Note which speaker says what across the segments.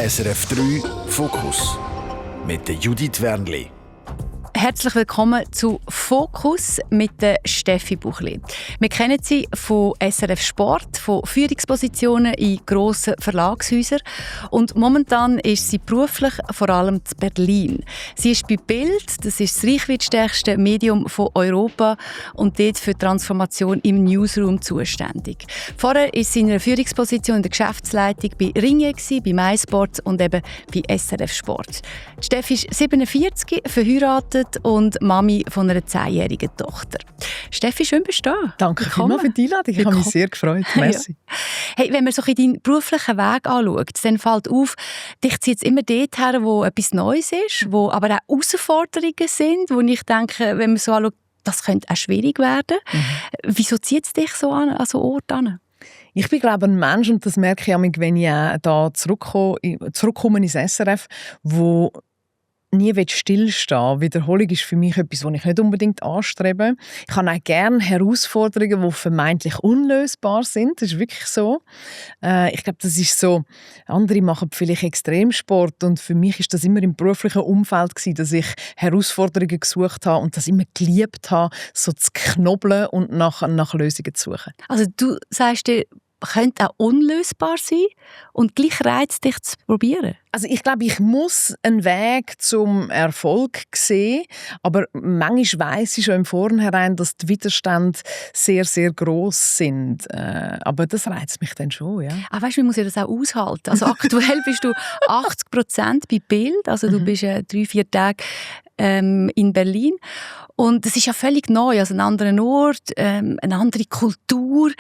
Speaker 1: SRF 3 Fokus mit der Judith Wernli.
Speaker 2: Herzlich willkommen zu Fokus mit der Steffi Buchli. Wir kennen sie von SRF Sport, von Führungspositionen in grossen Verlagshäusern. Und momentan ist sie beruflich vor allem in Berlin. Sie ist bei Bild, das ist das reichweitstärkste Medium von Europa und dort für Transformation im Newsroom zuständig. Vorher war sie in einer Führungsposition in der Geschäftsleitung bei Ringe, bei MySport und eben bei SRF Sport. Steffi ist 47, verheiratet und Mami von einer 10-jährigen Tochter. Steffi, schön bist du da.
Speaker 3: Danke vielmals für die Einladung. Ich habe mich sehr gefreut. Merci.
Speaker 2: Ja. Hey, wenn man so deinen beruflichen Weg anschaut, dann fällt auf, dich zieht es immer dort her, wo etwas Neues ist, wo aber auch Herausforderungen sind, wo ich denke, wenn man so anschaut, das könnte auch schwierig werden. Wieso zieht es dich so an so Orte an?
Speaker 3: Ich bin, glaube ich, ein Mensch, und das merke ich auch, wenn ich da zurückkomme ins SRF, wo nie stillstehen. Wiederholung ist für mich etwas, was ich nicht unbedingt anstrebe. Ich habe auch gerne Herausforderungen, die vermeintlich unlösbar sind. Das ist wirklich so. Ich glaube, das ist so. Andere machen vielleicht Extremsport, und für mich ist das immer im beruflichen Umfeld gewesen, dass ich Herausforderungen gesucht habe und das immer geliebt habe, so zu knobeln und nach Lösungen zu suchen.
Speaker 2: Also du sagst dir, könnte auch unlösbar sein und gleich reizt dich zu probieren?
Speaker 3: Also ich glaube, ich muss einen Weg zum Erfolg sehen, aber manchmal weiss ich schon im Vornherein, dass die Widerstände sehr, sehr gross sind. Aber das reizt mich dann schon, ja.
Speaker 2: Weißt du, wie muss ich das auch aushalten? Also aktuell bist du 80% bei Bild, also du bist 3-4 Tage in Berlin. Und es ist ja völlig neu, also ein anderer Ort, eine andere Kultur.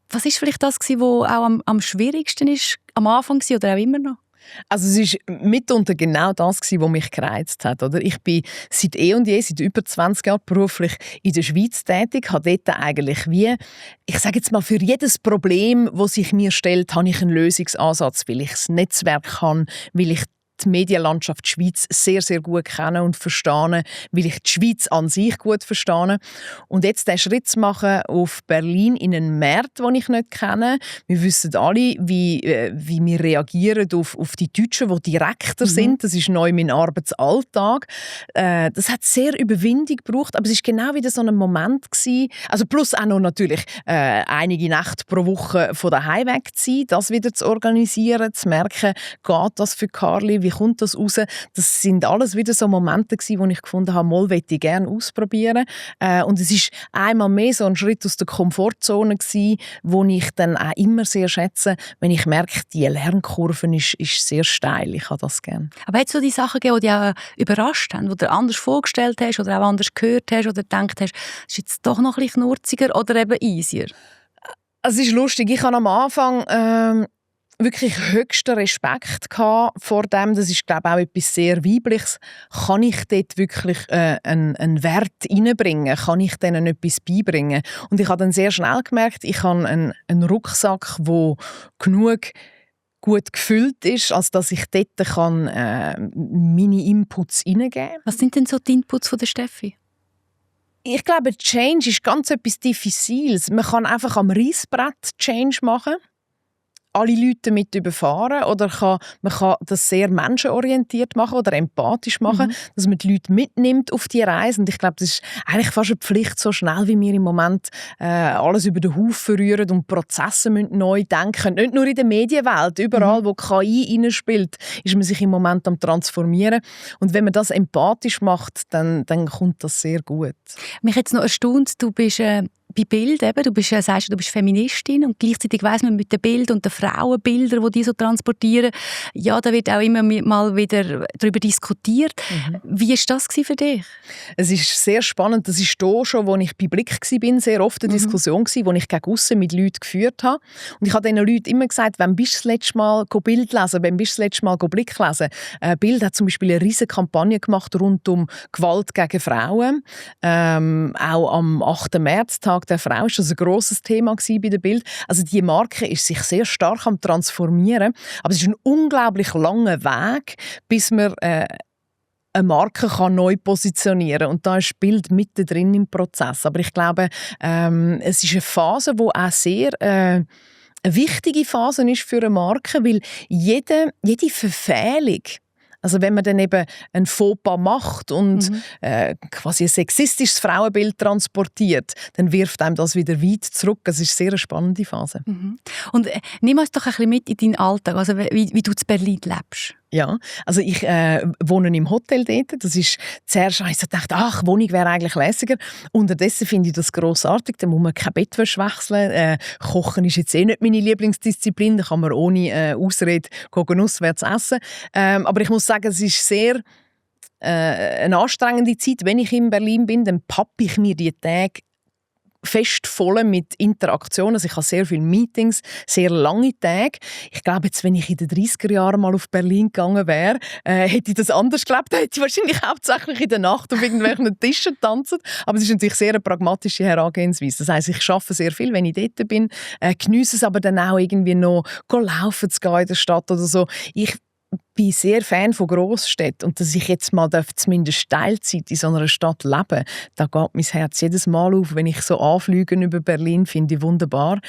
Speaker 2: Was ist vielleicht das, was auch am schwierigsten ist, am Anfang war oder auch immer noch?
Speaker 3: Also es war mitunter genau das, was mich gereizt hat. Oder? Ich bin seit und je, seit über 20 Jahren beruflich in der Schweiz tätig, habe dort eigentlich ich sage jetzt mal, für jedes Problem, das sich mir stellt, habe ich einen Lösungsansatz, weil ich das Netzwerk habe, weil ich die Medienlandschaft Schweiz sehr, sehr gut kennen und verstehen, weil ich die Schweiz an sich gut verstehe. Und jetzt den Schritt zu machen auf Berlin in einen Markt, den ich nicht kenne. Wir wissen alle, wie wir reagieren auf die Deutschen, die direkter sind. Das ist neu mein Arbeitsalltag. Das hat sehr Überwindung gebraucht, aber es war genau wieder so ein Moment gewesen. Also plus auch noch natürlich einige Nächte pro Woche von daheim weg zu sein, das wieder zu organisieren, zu merken, geht das für Carly, wie kommt das raus? Das sind alles wieder so Momente gewesen, wo ich gefunden habe, mal möchte ich gerne ausprobieren. Und es ist einmal mehr so ein Schritt aus der Komfortzone gewesen, wo ich dann auch immer sehr schätze, wenn ich merke, die Lernkurve ist sehr steil. Ich habe das gerne.
Speaker 2: Aber hat es so die Sachen gegeben, die dich auch überrascht haben, die du anders vorgestellt hast oder auch anders gehört hast oder gedacht hast, das ist jetzt doch noch ein bisschen knurziger oder eben easier?
Speaker 3: Es ist lustig. Ich habe am Anfang wirklich höchsten Respekt vor dem. Das ist, glaube ich, auch etwas sehr Weibliches. Kann ich dort wirklich einen Wert reinbringen? Kann ich denen etwas beibringen? Und ich habe dann sehr schnell gemerkt, ich habe einen Rucksack, der genug gut gefüllt ist, als dass ich dort meine Inputs reingeben kann.
Speaker 2: Was sind denn so die Inputs von der Steffi?
Speaker 3: Ich glaube, Change ist ganz etwas Diffiziles. Man kann einfach am Reissbrett Change machen, alle Leute damit überfahren, oder man kann das sehr menschenorientiert machen oder empathisch machen, dass man die Leute mitnimmt auf die Reise. Und ich glaube, das ist eigentlich fast eine Pflicht, so schnell wie wir im Moment alles über den Haufen rühren und Prozesse müssen neu denken. Nicht nur in der Medienwelt, überall, wo KI reinspielt, ist man sich im Moment am Transformieren. Und wenn man das empathisch macht, dann kommt das sehr gut.
Speaker 2: Mich hat es noch erstaunt, du bist bei Bild eben, du bist Feministin und gleichzeitig weiss man mit den Bildern und den Frauenbildern, die so transportieren, ja, da wird auch immer mal wieder darüber diskutiert. Wie war das für dich?
Speaker 3: Es ist sehr spannend. Das ist hier schon, als ich bei Blick war, sehr oft eine Diskussion, die ich gegen aussen mit Leuten geführt habe. Und ich habe diesen Leuten immer gesagt, wann bist du das letzte Mal Bild lesen, wann bist du das letzte Mal Blick lesen? Bild hat zum Beispiel eine riesige Kampagne gemacht rund um Gewalt gegen Frauen. Auch am 8. Märztag der Frau ist das ein grosses Thema bei der Bild. Also die Marke ist sich sehr stark am Transformieren, aber es ist ein unglaublich langer Weg, bis man eine Marke kann neu positionieren, und da ist Bild mittendrin im Prozess. Aber ich glaube, es ist eine Phase, die auch sehr eine wichtige Phase ist für eine Marke, weil jede Verfehlung, also wenn man dann eben ein Fauxpas macht und quasi ein sexistisches Frauenbild transportiert, dann wirft einem das wieder weit zurück. Das ist eine sehr spannende Phase.
Speaker 2: Und nimm uns doch ein bisschen mit in deinen Alltag, also wie du in Berlin lebst.
Speaker 3: Ja, also ich wohne im Hotel dort. Das ist zuerst, ich so gedacht, Wohnung wäre eigentlich lässiger. Unterdessen finde ich das grossartig. Da muss man keine Bettwäsche wechseln. Kochen ist jetzt nicht meine Lieblingsdisziplin. Da kann man ohne Ausrede auswärts essen. Aber ich muss sagen, es ist sehr eine anstrengende Zeit. Wenn ich in Berlin bin, dann pappe ich mir die Tage fest voll mit Interaktion. Also ich habe sehr viele Meetings, sehr lange Tage. Ich glaube, jetzt, wenn ich in den 30er Jahren mal auf Berlin gegangen wäre, hätte ich das anders gelebt. Da hätte ich wahrscheinlich hauptsächlich in der Nacht auf irgendwelchen Tischen tanzen. Aber es ist natürlich sehr eine pragmatische Herangehensweise. Das heisst, ich arbeite sehr viel, wenn ich dort bin, geniesse es aber dann auch irgendwie noch, laufen zu gehen in der Stadt oder so. Ich bin sehr Fan von Grossstädten und dass ich jetzt mal zumindest Teilzeit in so einer Stadt leben, da geht mein Herz jedes Mal auf, wenn ich so Anflüge über Berlin finde, ich wunderbar.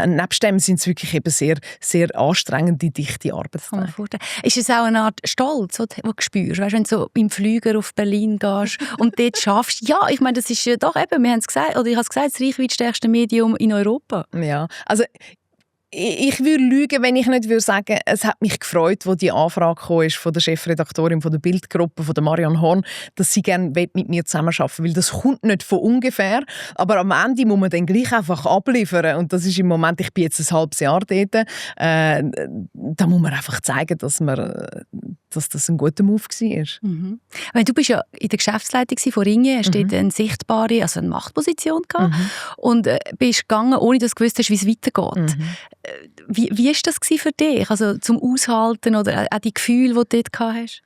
Speaker 3: Nebst dem sind es wirklich eben sehr, sehr anstrengende, dichte Arbeitstage.
Speaker 2: Ist es auch eine Art Stolz, den du spürst, weißt, wenn du so im Flüger auf Berlin gehst und dort schaffst? Ja, ich meine, das ist doch eben, wir haben es gesagt, oder ich habe es gesagt, das reichweitstärkste Medium in Europa.
Speaker 3: Ja, also ich würde lügen, wenn ich nicht würde sagen, es hat mich gefreut, als die Anfrage kam von der Chefredaktorin von der Bildgruppe, von der Marianne Horn, dass sie gerne mit mir zusammenarbeiten will. Weil das kommt nicht von ungefähr, aber am Ende muss man dann gleich einfach abliefern. Und das ist im Moment, ich bin jetzt ein halbes Jahr dort, da muss man einfach zeigen, dass das ein guter Move war.
Speaker 2: Mhm. Weil du bist ja in der Geschäftsleitung von Ringe, hast dort eine sichtbare, also eine Machtposition gehabt und bist gegangen, ohne dass du gewusst hast, wie es weitergeht. Wie war das für dich, also zum Aushalten oder auch die Gefühle, die du dort gehabt hast?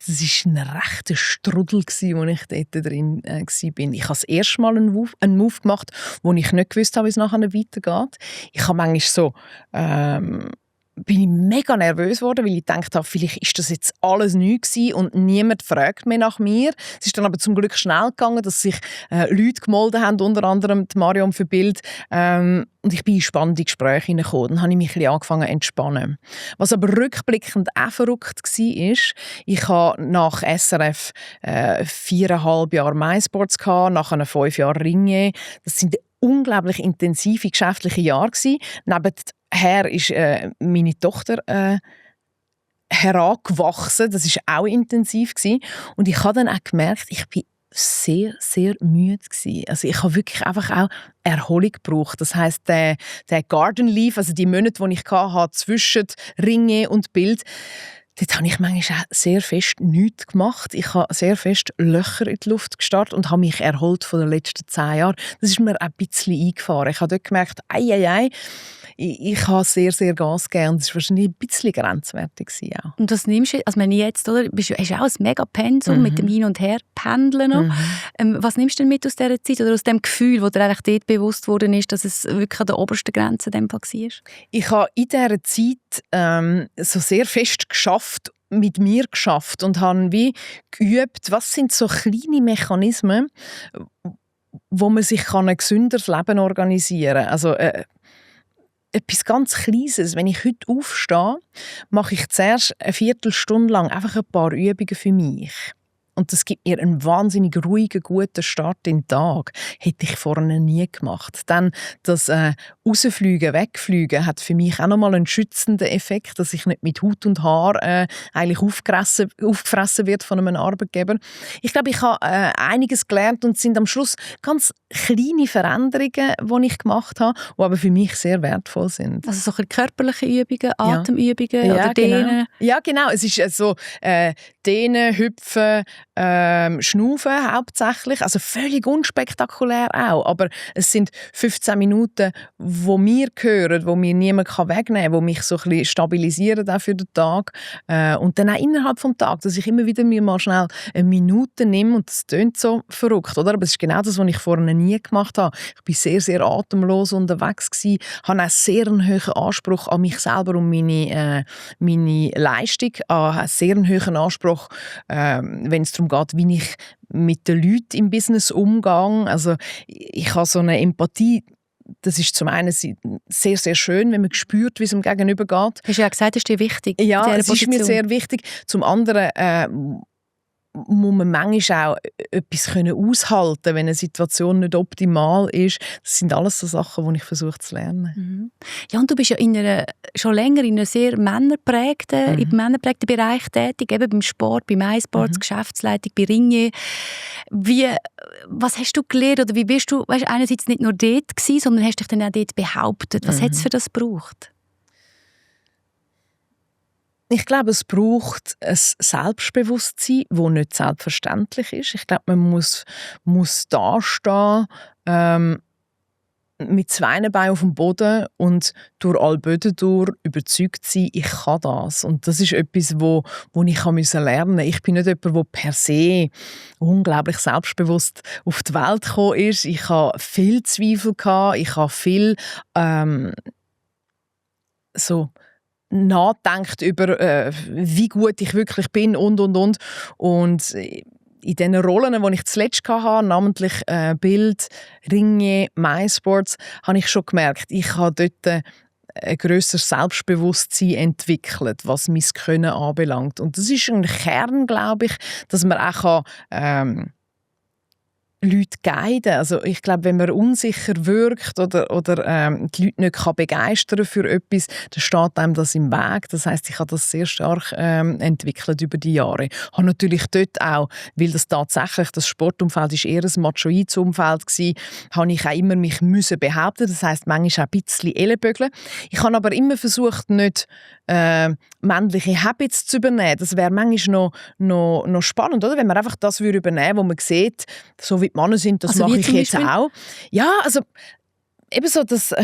Speaker 3: Das war ein rechter Strudel, als ich dort drin war. Ich habe das erste Mal einen Move gemacht, wo ich nicht gewusst habe, wie es nachher weitergeht. Ich habe manchmal so bin ich mega nervös geworden, weil ich gedacht habe, vielleicht ist das jetzt alles neu gewesen und niemand fragt mehr nach mir. Es ist dann aber zum Glück schnell gegangen, dass sich Leute gemeldet haben, unter anderem die Marion für Bild. Und ich bin in spannende Gespräche hineingekommen. Dann habe ich mich ein bisschen angefangen zu entspannen. Was aber rückblickend auch verrückt war, ist, ich habe nach SRF 4,5 Jahre MySports gehabt, nachher 5 Jahre Ringe. Das sind unglaublich intensive geschäftliche Jahre gewesen. Nebenher ist meine Tochter herangewachsen. Das war auch intensiv gewesen. Und ich habe dann auch gemerkt, ich bin sehr, sehr müde gewesen. Also ich habe wirklich einfach auch Erholung gebraucht. Das heisst, der Garden Leave, also die Monate, die ich hatte, zwischen Ringe und Bild, dort habe ich manchmal auch sehr fest nichts gemacht. Ich habe sehr fest Löcher in die Luft gestarrt und habe mich erholt von den letzten 10 Jahren. Das ist mir ein bisschen eingefahren. Ich habe dort gemerkt, ich habe sehr, sehr Gas gegeben und das war wahrscheinlich ein bisschen grenzwertig auch.
Speaker 2: Und was nimmst du, also wenn ich jetzt, oder, hast du auch ein mega Pensum mit dem Hin- und Her-Pendeln noch. Was nimmst du denn mit aus dieser Zeit oder aus dem Gefühl, wo dir eigentlich dort bewusst worden ist, dass es wirklich an der obersten Grenze in dem Fall war?
Speaker 3: Ich habe in dieser Zeit so sehr fest mit mir geschafft und habe wie geübt, was sind so kleine Mechanismen, wo man sich ein gesünderes Leben organisieren kann. Also etwas ganz Kleines. Wenn ich heute aufstehe, mache ich zuerst eine Viertelstunde lang einfach ein paar Übungen für mich. Und das gibt mir einen wahnsinnig ruhigen, guten Start in den Tag. Hätte ich vorher nie gemacht. Dann das Rausfliegen, Wegfliegen hat für mich auch nochmal einen schützenden Effekt, dass ich nicht mit Haut und Haar eigentlich aufgefressen wird von einem Arbeitgeber. Ich glaube, ich habe einiges gelernt und es sind am Schluss ganz kleine Veränderungen, die ich gemacht habe, die aber für mich sehr wertvoll sind.
Speaker 2: Also so körperliche Übungen, Atemübungen oder Dehnen?
Speaker 3: Genau. Ja, genau. Es ist so Dehnen, Hüpfen, Schnaufen hauptsächlich, also völlig unspektakulär auch, aber es sind 15 Minuten, wo mir gehören, wo mir niemand wegnehmen kann, wo mich so ein bisschen stabilisieren auch für den Tag und dann auch innerhalb des Tages, dass ich immer wieder mir mal schnell eine Minute nehme und das klingt so verrückt, oder? Aber es ist genau das, was ich vorher nie gemacht habe. Ich war sehr, sehr atemlos unterwegs gewesen, habe auch sehr einen hohen Anspruch an mich selber und meine Leistung, einen sehr hohen Anspruch, wenn es darum geht, wie ich mit den Leuten im Business umgehe. Also ich habe so eine Empathie das ist zum einen sehr, sehr schön, wenn man spürt, wie es dem Gegenüber geht.
Speaker 2: Hast du ja gesagt, das ist dir wichtig.
Speaker 3: Ja, es ist mir sehr wichtig. Zum anderen muss man manchmal auch etwas aushalten können, wenn eine Situation nicht optimal ist. Das sind alles so Sachen, die ich versuche zu lernen.
Speaker 2: Mhm. Ja, und du bist ja schon länger in einem sehr im männerprägten Bereich tätig, eben beim Sport, beim iSports, Geschäftsleitung, bei Ringier. Was hast du gelernt oder wie bist du einerseits nicht nur dort gewesen, sondern hast dich dann auch dort behauptet? Was hat es für das gebraucht?
Speaker 3: Ich glaube, es braucht ein Selbstbewusstsein, das nicht selbstverständlich ist. Ich glaube, man muss dastehen, mit 2 Beinen auf dem Boden und durch alle Böden durch überzeugt sein, ich kann das. Und das ist etwas, wo ich lernen musste. Ich bin nicht jemand, der per se unglaublich selbstbewusst auf die Welt gekommen ist. Ich hatte viel Zweifel, ich habe viel nachdenkt über, wie gut ich wirklich bin und. Und in den Rollen, die ich zuletzt hatte, namentlich Bild, Ringier, iSports, habe ich schon gemerkt, ich habe dort ein grösseres Selbstbewusstsein entwickelt, was mein Können anbelangt. Und das ist ein Kern, glaube ich, dass man auch Leute guiden. Also ich glaube, wenn man unsicher wirkt oder die Leute nicht begeistern für etwas, dann steht einem das im Weg. Das heisst, ich habe das sehr stark entwickelt über die Jahre. Ich habe natürlich dort auch, weil das tatsächlich, das Sportumfeld ist eher ein machoides Umfeld war, habe ich auch immer mich behaupten. Das heisst, manchmal auch ein bisschen Ellenbögeln. Ich habe aber immer versucht, nicht männliche Habits zu übernehmen. Das wäre manchmal noch spannend, oder? Wenn man einfach das übernehmen würde, was man sieht, so wie die Männer sind, das mache ich jetzt auch. Ja, also eben so, dass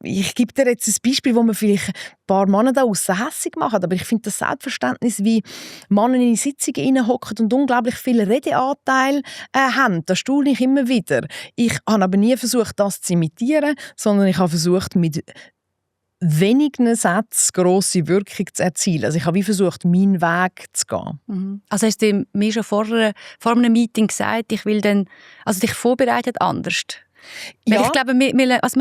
Speaker 3: ich gebe dir jetzt ein Beispiel, wo man vielleicht ein paar Männer da aussen hässig machen, aber ich finde das Selbstverständnis, wie Männer in die Sitzungen reinhocken und unglaublich viel Redeanteil haben, das staune ich immer wieder. Ich habe aber nie versucht, das zu imitieren, sondern ich habe versucht, mit wenigen Sätzen grosse Wirkung zu erzielen. Also ich habe versucht, meinen Weg zu gehen.
Speaker 2: Mhm. Also hast du mir schon vor einem Meeting gesagt, ich will dann, also dich vorbereitet anders? Ja. Weil ich glaube, wir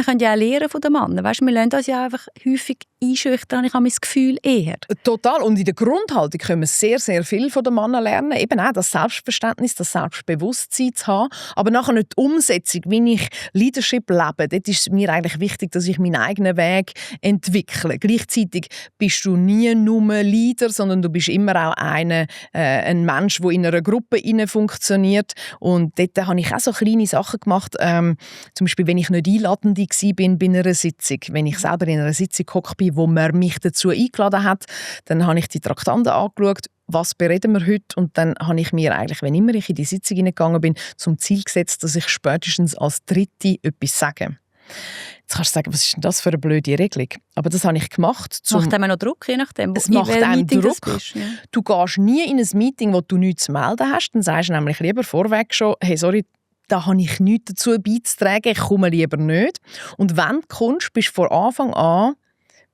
Speaker 2: können ja auch lernen von den Männern. Weißt, wir lernen uns ja einfach häufig einschüchtern. Ich habe mein Gefühl eher.
Speaker 3: Total. Und in der Grundhaltung können wir sehr, sehr viel von den Männern lernen. Eben auch das Selbstverständnis, das Selbstbewusstsein zu haben. Aber nachher nicht die Umsetzung, wie ich Leadership lebe. Dort ist mir eigentlich wichtig, dass ich meinen eigenen Weg entwickle. Gleichzeitig bist du nie nur Leader, sondern du bist immer auch ein Mensch, der in einer Gruppe funktioniert. Und dort habe ich auch so kleine Sachen gemacht. Zum Beispiel, wenn ich nicht einladend war bei einer Sitzung, wenn ich selber in einer Sitzung gehockt bin, wo man mich dazu eingeladen hat, dann habe ich die Traktanten angeschaut, was bereden wir heute, und dann habe ich mir eigentlich, wenn immer ich in die Sitzung hineingegangen bin, zum Ziel gesetzt, dass ich spätestens als Dritte etwas sage. Jetzt kannst du sagen, was ist denn das für eine blöde Regelung? Aber das habe ich gemacht.
Speaker 2: Macht einem noch Druck, je nachdem,
Speaker 3: es macht einem Druck.
Speaker 2: Bist, ja.
Speaker 3: Du gehst nie in ein Meeting, wo du nichts zu melden hast, dann sagst du nämlich lieber vorweg schon, hey, sorry, da habe ich nichts dazu beizutragen, ich komme lieber nicht. Und wenn du kommst, bist du von Anfang an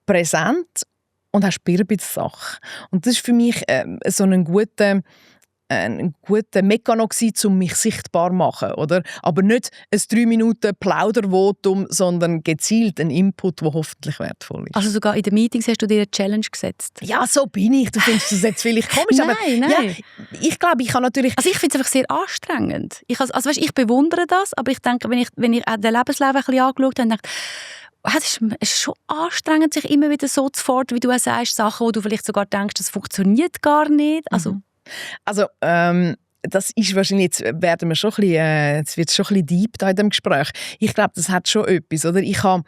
Speaker 3: präsent und hast ein bisschen Sache. Und das war für mich so ein guter Mechanismus gewesen, um mich sichtbar zu machen. Oder? Aber nicht ein 3 Minuten Plaudervotum, sondern gezielt ein Input, der hoffentlich wertvoll ist.
Speaker 2: Also sogar in den Meetings hast du dir eine Challenge gesetzt?
Speaker 3: Ja, so bin ich. Du findest das jetzt vielleicht komisch,
Speaker 2: nein,
Speaker 3: aber
Speaker 2: nein.
Speaker 3: Ja, ich glaube, ich kann natürlich...
Speaker 2: Also ich finde es einfach sehr anstrengend. Ich bewundere das, aber ich denke, wenn ich auch den Lebenslauf ein bisschen angeschaut habe, denke es ist schon anstrengend, sich immer wieder so zu fordern, wie du auch sagst, Sachen, wo du vielleicht sogar denkst, das funktioniert gar nicht.
Speaker 3: Also, das ist wahrscheinlich, jetzt wird es schon ein bisschen deep da in diesem Gespräch. Ich glaube, das hat schon etwas, oder? Ich habe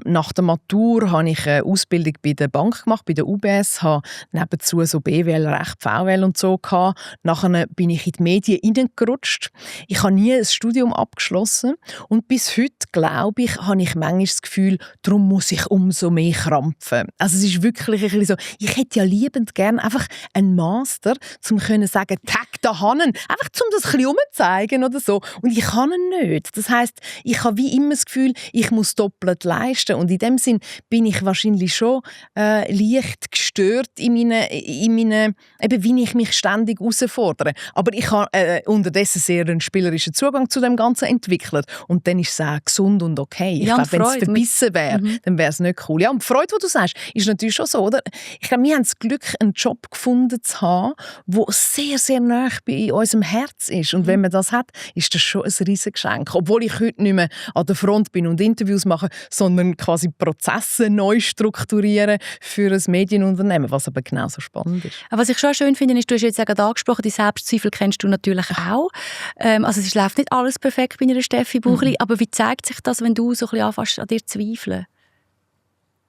Speaker 3: nach der Matur habe ich eine Ausbildung bei der Bank gemacht, bei der UBS, habe nebenzu so BWL, Recht, VWL und so gehabt. Nachher bin ich in die Medien hineingerutscht. Ich habe nie ein Studium abgeschlossen und bis heute, glaube ich, habe ich manchmal das Gefühl, darum muss ich umso mehr krampfen. Also es ist wirklich ein bisschen so, ich hätte ja liebend gerne einfach einen Master, um zu sagen, Tag da habe ich einfach um das ein bisschen umzuzeigen oder so. Und ich kann ihn nicht. Das heisst, ich habe wie immer das Gefühl, ich muss doppelt leisten. Und in dem Sinn bin ich wahrscheinlich schon leicht gestört in meinen, eben wie ich mich ständig herausfordere. Aber ich habe unterdessen sehr einen spielerischen Zugang zu dem Ganzen entwickelt. Und dann ist es auch gesund und okay. Ich glaube, wenn es verbissen wäre, dann wäre es nicht cool. Ja, und die Freude, die du sagst, ist natürlich schon so, oder? Ich glaube, wir haben das Glück, einen Job gefunden zu haben, der sehr, sehr nah bei unserem Herz ist. Und wenn man das hat, ist das schon ein riesiges Geschenk. Obwohl ich heute nicht mehr an der Front bin und Interviews mache, sondern quasi Prozesse neu strukturieren für ein Medienunternehmen, was aber genauso spannend ist.
Speaker 2: Was ich schon schön finde, ist, du hast jetzt gerade angesprochen, die Selbstzweifel kennst du natürlich auch. Also es läuft nicht alles perfekt bei einer Steffi Buchli, aber wie zeigt sich das, wenn du so ein bisschen anfängst, an dir zu zweifeln?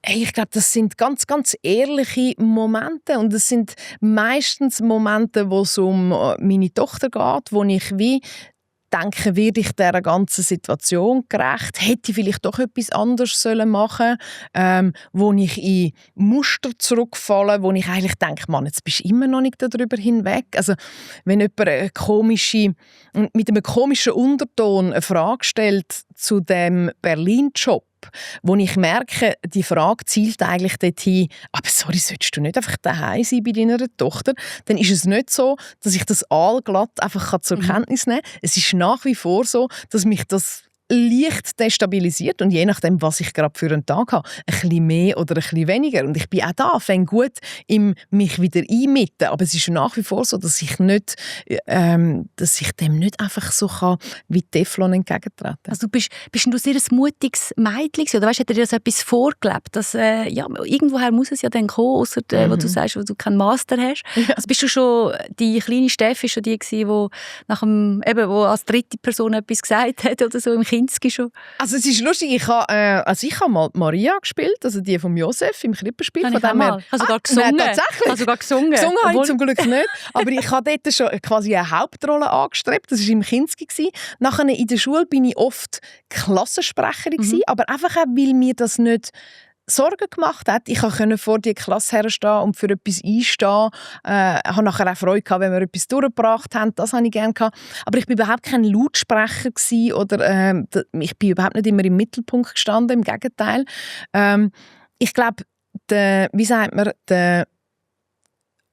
Speaker 3: Hey, ich glaube, das sind ganz, ganz ehrliche Momente und es sind meistens Momente, wo es um meine Tochter geht, wo ich wie denke, werde ich dieser ganzen Situation gerecht? Hätte ich vielleicht doch etwas anderes machen sollen? Wo ich in Muster zurückfalle, wo ich eigentlich denke, Mann, jetzt bist du immer noch nicht darüber hinweg. Also, wenn jemand mit einem komischen Unterton eine Frage stellt zu dem Berlin-Job, wo ich merke, die Frage zielt eigentlich dorthin, aber sorry, solltest du nicht einfach daheim sein bei deiner Tochter? Dann ist es nicht so, dass ich das allglatt einfach zur Kenntnis nehmen kann. Es ist nach wie vor so, dass mich das leicht destabilisiert und je nachdem, was ich gerade für einen Tag habe, ein bisschen mehr oder ein bisschen weniger. Und ich bin auch da, fängt gut im mich wieder einmitten. Aber es ist nach wie vor so, dass ich dem nicht einfach so kann, wie Teflon entgegentreten.
Speaker 2: Also bist du sehr ein mutiges Mädchen oder weißt, hat dir das etwas vorgelebt? Dass, irgendwoher muss es ja dann kommen, ausser wo du sagst, wo du keinen Master hast. Ja. Also bist du schon, die kleine Steffi schon die gewesen, wo wo als dritte Person etwas gesagt hat oder so im Kinski schon?
Speaker 3: Also es ist lustig, ich habe mal Maria gespielt, also die von Josef im Krippenspiel.
Speaker 2: Von dem her. Also sogar gesungen?
Speaker 3: Nein, tatsächlich.
Speaker 2: Also sogar gesungen?
Speaker 3: Gesungen habe ich zum Glück nicht, aber ich habe dort schon quasi eine Hauptrolle angestrebt, das war im Kinski. Nachher in der Schule bin ich oft Klassensprecherin, aber einfach auch, weil mir das nicht Sorgen gemacht hat. Ich konnte vor die Klasse herstehen und für etwas einstehen. Ich hatte nachher auch Freude gehabt, wenn wir etwas durchgebracht haben. Das habe ich gerne gehabt. Aber ich war überhaupt kein Lautsprecher oder ich bin überhaupt nicht immer im Mittelpunkt gestanden. Im Gegenteil. Ich glaube, der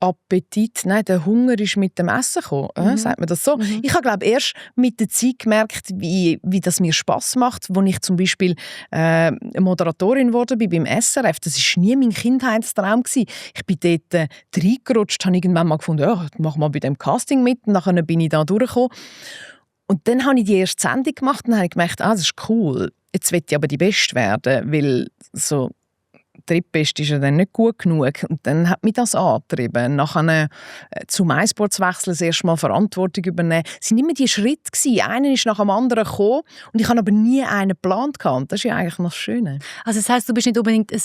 Speaker 3: der Hunger ist mit dem Essen gekommen. Sagt man das so? Ich habe, glaube erst mit der Zeit gemerkt, wie das mir Spass macht, als ich zum Beispiel Moderatorin geworden bin beim SRF. Das war nie mein Kindheitstraum. Ich bin dort reingerutscht, habe irgendwann mal gefunden, ja, ich mache mal bei dem Casting mit. Und dann bin ich da durchgekommen. Und dann habe ich die erste Sendung gemacht und habe gemerkt, das ist cool. Jetzt will ich aber die Beste werden, weil so Drittbeste ist ja dann nicht gut genug. Und dann hat mich das angetrieben. Nachher zum MySports wechseln, das erste Mal Verantwortung übernehmen. Es waren immer die Schritte gewesen. Einer ist nach dem anderen gekommen und ich habe aber nie einen geplant. Das ist ja eigentlich noch das Schöne.
Speaker 2: Also das heisst, du bist nicht unbedingt ein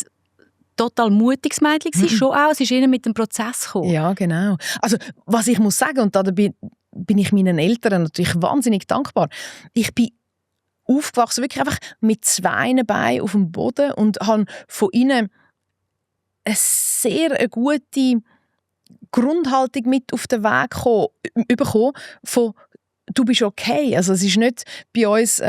Speaker 2: total mutiges Mädchen gewesen, schon auch. Es ist eher mit dem Prozess gekommen.
Speaker 3: Ja, genau. Also was ich muss sagen, und da bin ich meinen Eltern natürlich wahnsinnig dankbar. Ich bin aufgewachsen, wirklich einfach mit 2 Beinen auf dem Boden und habe von ihnen eine sehr gute Grundhaltung mit auf den Weg bekommen, von «Du bist okay». Also es ist nicht bei uns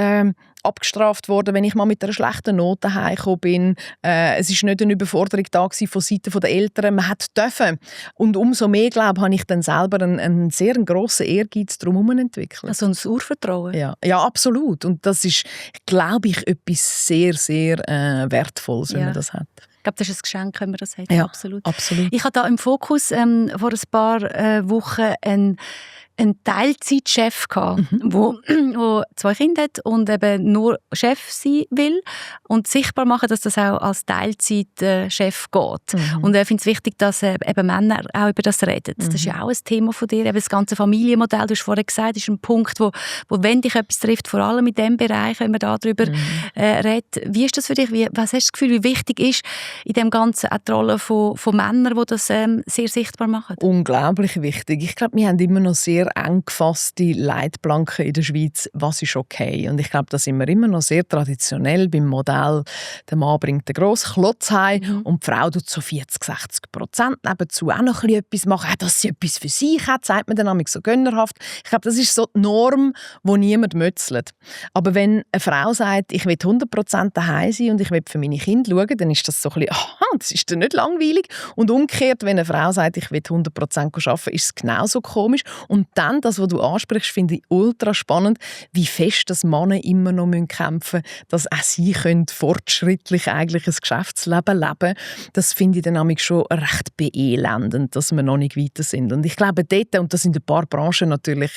Speaker 3: abgestraft worden, wenn ich mal mit einer schlechten Note heimgekommen bin. Es war nicht eine Überforderung da von Seiten der Eltern. Man hat dürfen. Und umso mehr, glaube ich, habe ich dann selber einen sehr grossen Ehrgeiz drumherum entwickelt.
Speaker 2: Also ein Urvertrauen?
Speaker 3: Ja, absolut. Und das ist, glaube ich, etwas sehr, sehr Wertvolles, wenn man das hat.
Speaker 2: Ich glaube, das ist ein Geschenk, wenn man das hat.
Speaker 3: Ja,
Speaker 2: absolut.
Speaker 3: Ich
Speaker 2: habe da im Fokus vor ein paar Wochen einen Teilzeitchef gehabt, wo 2 Kinder hat und eben nur Chef sein will und sichtbar machen, dass das auch als Teilzeitchef geht. Und ich finde es wichtig, dass eben Männer auch über das reden. Das ist ja auch ein Thema von dir. Eben das ganze Familienmodell, du hast vorhin gesagt, ist ein Punkt, wo wenn dich etwas trifft, vor allem in diesem Bereich, wenn man darüber redet. Wie ist das für dich? Was hast du das Gefühl, wie wichtig ist in dem Ganzen auch die Rolle von Männern, die das sehr sichtbar machen?
Speaker 3: Unglaublich wichtig. Ich glaube, wir haben immer noch sehr sehr eng gefasste Leitplanken in der Schweiz, was ist okay. Und ich glaube, da sind wir immer noch sehr traditionell beim Modell, der Mann bringt den grossen Klotz heim und die Frau tut so 40-60% nebenzu auch noch etwas machen, dass sie etwas für sich hat, sagt man dann nämlich so gönnerhaft. Ich glaube, das ist so die Norm, wo niemand mötzelt. Aber wenn eine Frau sagt, ich will 100% daheim sein und ich will für meine Kinder schauen, dann ist das so ein bisschen, das ist dann nicht langweilig. Und umgekehrt, wenn eine Frau sagt, ich will 100% arbeiten, ist es genauso komisch. Und dann, das, was du ansprichst, finde ich ultra spannend, wie fest das Männer immer noch kämpfen müssen, dass auch sie können fortschrittlich eigentlich ein Geschäftsleben leben. Das finde ich dann nämlich schon recht beelendend, dass wir noch nicht weiter sind. Und ich glaube, dort, und das sind ein paar Branchen natürlich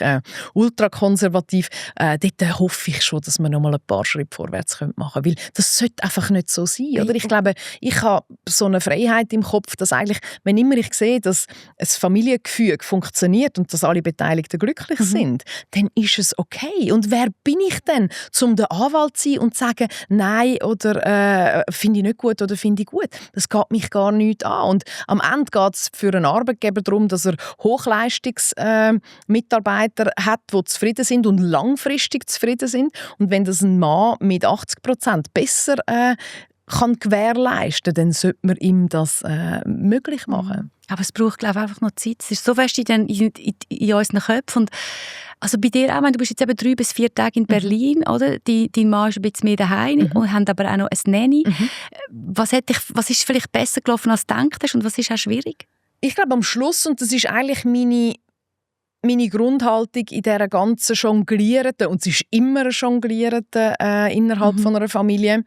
Speaker 3: ultrakonservativ, dort hoffe ich schon, dass wir noch mal ein paar Schritte vorwärts machen können. Weil das sollte einfach nicht so sein. Oder? Ich glaube, ich habe so eine Freiheit im Kopf, dass eigentlich, wenn immer ich sehe, dass ein Familiengefüge funktioniert und dass alle Beteiligten glücklich sind, dann ist es okay. Und wer bin ich denn, um der Anwalt zu sein und zu sagen, nein oder finde ich nicht gut oder finde ich gut? Das geht mich gar nicht an. Und am Ende geht es für einen Arbeitgeber darum, dass er Hochleistungsmitarbeiter hat, die zufrieden sind und langfristig zufrieden sind. Und wenn das ein Mann mit 80% besser kann gewährleisten, dann sollte man ihm das möglich machen.
Speaker 2: Aber es braucht, glaube ich, einfach noch Zeit. Es ist so fest in unseren Köpfen. Und also bei dir auch, du bist jetzt eben 3 bis 4 Tage in Berlin, oder? Dein Mann ist ein bisschen mehr daheim und haben aber auch noch ein Nanny. Was ist vielleicht besser gelaufen, als du gedacht hast, und was ist auch schwierig?
Speaker 3: Ich glaube am Schluss, und das ist eigentlich meine Grundhaltung in dieser ganzen Jonglierenden, und es ist immer ein Jonglierende innerhalb von einer Familie,